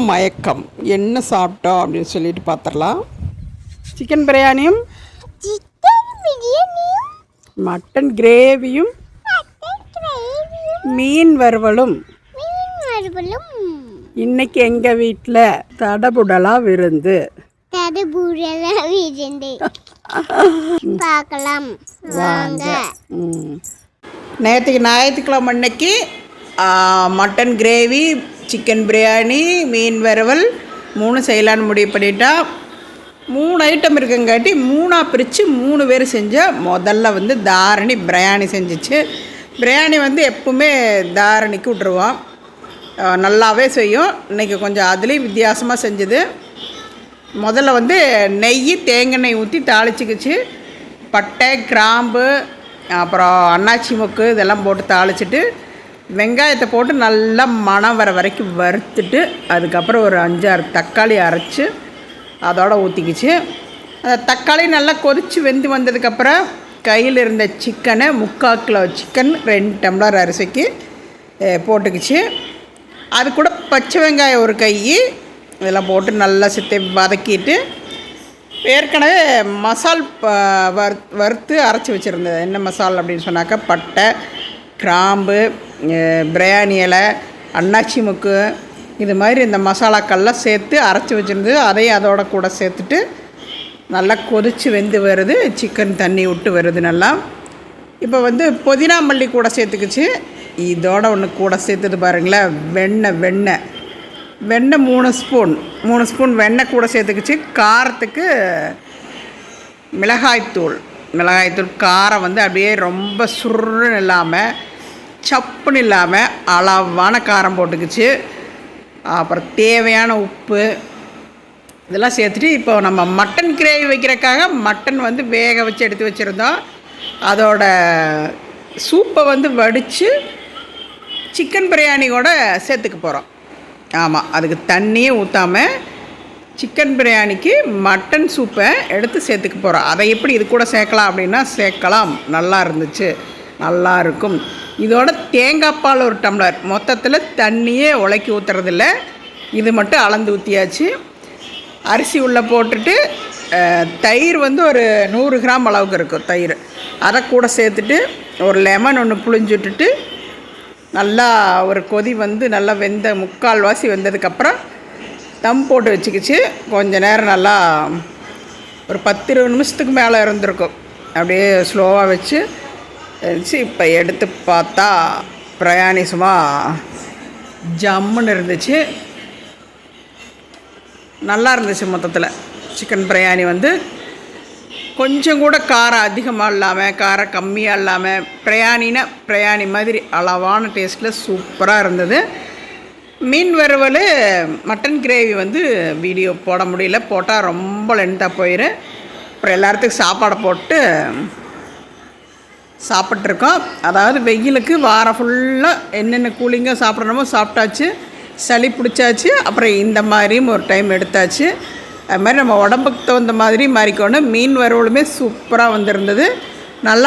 மயக்கம் என்ன சாப்பிட்டோம் அப்படின்னு சொல்லிட்டு பார்த்துடலாம். சிக்கன் பிரியாணியும் மட்டன் கிரேவியும் மீன் வறுவலும். இன்னைக்கு எங்கள் வீட்டில் தடபுடலா விருந்து. பார்க்கலாம் வாங்க. நேற்றுக்கு ஞாயிற்றுக்கிழமை அன்னைக்கு மட்டன் கிரேவி, சிக்கன் பிரியாணி, மீன் வறுவல் 3 செய்யலான்னு முடிவு பண்ணிட்டா. 3 ஐட்டம் இருக்குங்காட்டி 3ஆக பிரித்து 3 பேர் செஞ்சால் முதல்ல தாரணி பிரியாணி செஞ்சிச்சு. பிரியாணி எப்பவுமே தாரணிக்கு விட்ருவோம், நல்லாவே செய்யும். இன்றைக்கி கொஞ்சம் அதுலேயும் வித்தியாசமாக செஞ்சது. முதல்ல நெய், தேங்காய் ஊற்றி தாளிச்சிக்கிச்சு. பட்டை, கிராம்பு, அப்புறம் அன்னாச்சி மொக்கு இதெல்லாம் போட்டு தாளிச்சிட்டு வெங்காயத்தை போட்டு நல்லா மணம் வர வரைக்கும் வறுத்துட்டு அதுக்கப்புறம் ஒரு 5-6 தக்காளி அரைச்சி அதோடு ஊற்றிக்கிச்சு. அந்த தக்காளி நல்லா கொதித்து வெந்து வந்ததுக்கப்புறம் கையில் இருந்த சிக்கனை 3/4 கிலோ சிக்கன் 2 டம்ளர் அரிசிக்கு போட்டுக்கிச்சு. அது கூட பச்சை வெங்காயம் ஒரு கை இதெல்லாம் போட்டு நல்லா வதக்கிட்டு ஏற்கனவே மசால் வறுத்து அரைச்சி வச்சுருந்தது. என்ன மசால் அப்படின்னு சொன்னாக்கா பட்டை, கிராம்பு, பிரியாணி இலை, அன்னாச்சி முக்கு, இது மாதிரி இந்த மசாலாக்கள்லாம் சேர்த்து அரைச்சி வச்சுருந்தது. அதையும் அதோட கூட சேர்த்துட்டு நல்லா கொதித்து வெந்து வருது. சிக்கன் தண்ணி விட்டு வருது நல்லா. இப்போ புதினா மல்லி கூட சேர்த்துக்குச்சு. இதோட ஒன்று கூட சேர்த்துது பாருங்களேன், வெண்ணெய் 3 ஸ்பூன் வெண்ணெய் கூட சேர்த்துக்குச்சு. காரத்துக்கு மிளகாய்த்தூள் காரம் அப்படியே ரொம்ப சுருன்னு இல்லாமல் சப்புன்னு இல்லாமல் அளவான காரம் போட்டுக்குச்சு. அப்புறம் தேவையான உப்பு இதெல்லாம் சேர்த்துட்டு இப்போ நம்ம மட்டன் கிரேவி வைக்கிறதுக்காக மட்டன் வேக வச்சு எடுத்து வச்சுருந்தோம். அதோட சூப்பை வடித்து சிக்கன் பிரியாணியோட சேர்த்துக்க போகிறோம். ஆமாம், அதுக்கு தண்ணியே ஊற்றாமல் சிக்கன் பிரியாணிக்கு மட்டன் சூப்பை எடுத்து சேர்த்துக்க போகிறோம். அதை எப்படி இது கூட சேர்க்கலாம் அப்படின்னா சேர்க்கலாம். நல்லா இருந்துச்சு, நல்லா இருக்கும். இதோட தேங்காய் பால் 1 டம்ளர். மொத்தத்தில் தண்ணியே உலக்கி ஊற்றுறதில்ல, இது மட்டும் அளந்து ஊற்றியாச்சு. அரிசி உள்ளே போட்டுட்டு தயிர் ஒரு 100 கிராம் அளவுக்கு இருக்கும் தயிர். அதை கூட சேர்த்துட்டு ஒரு லெமன் ஒன்று புழிஞ்சு விட்டுட்டு நல்லா ஒரு கொதி நல்லா வெந்த 3/4 வாசி வெந்ததுக்கப்புறம் தம் போட்டு வச்சுக்கிச்சு. கொஞ்ச நேரம் நல்லா ஒரு 10-20 நிமிஷத்துக்கு மேலே இருந்திருக்கும். அப்படியே ஸ்லோவாக வச்சு இப்போ எடுத்து பார்த்தா பிரியாணி சும்மா ஜம்முன்னு இருந்துச்சு, நல்லா இருந்துச்சு. மொத்தத்தில் சிக்கன் பிரியாணி கொஞ்சம் கூட காரம் அதிகமாக இல்லாமல் காரம் கம்மியாக இல்லாமல் பிரியாணி மாதிரி அளவான டேஸ்ட்டில் சூப்பராக இருந்தது. மீன் வறுவல், மட்டன் கிரேவி வீடியோ போட முடியல, போட்டால் ரொம்ப லென்த்தாக போயிடும். அப்புறம் எல்லாத்துக்கும் சாப்பாடை போட்டு சாப்பிட்ருக்கோம். அதாவது வெயிலுக்கு வாரம் ஃபுல்லாக என்னென்ன கூலிங்காக சாப்பிட்றோமோ சாப்பிட்டாச்சு, சளி பிடிச்சாச்சு. அப்புறம் இந்த மாதிரியும் ஒரு டைம் எடுத்தாச்சு. அது மாதிரி நம்ம உடம்புக்கு தகுந்த மாதிரி மாறிக்கணும். மீன் வறுவலுமே சூப்பராக வந்திருந்தது, நல்லா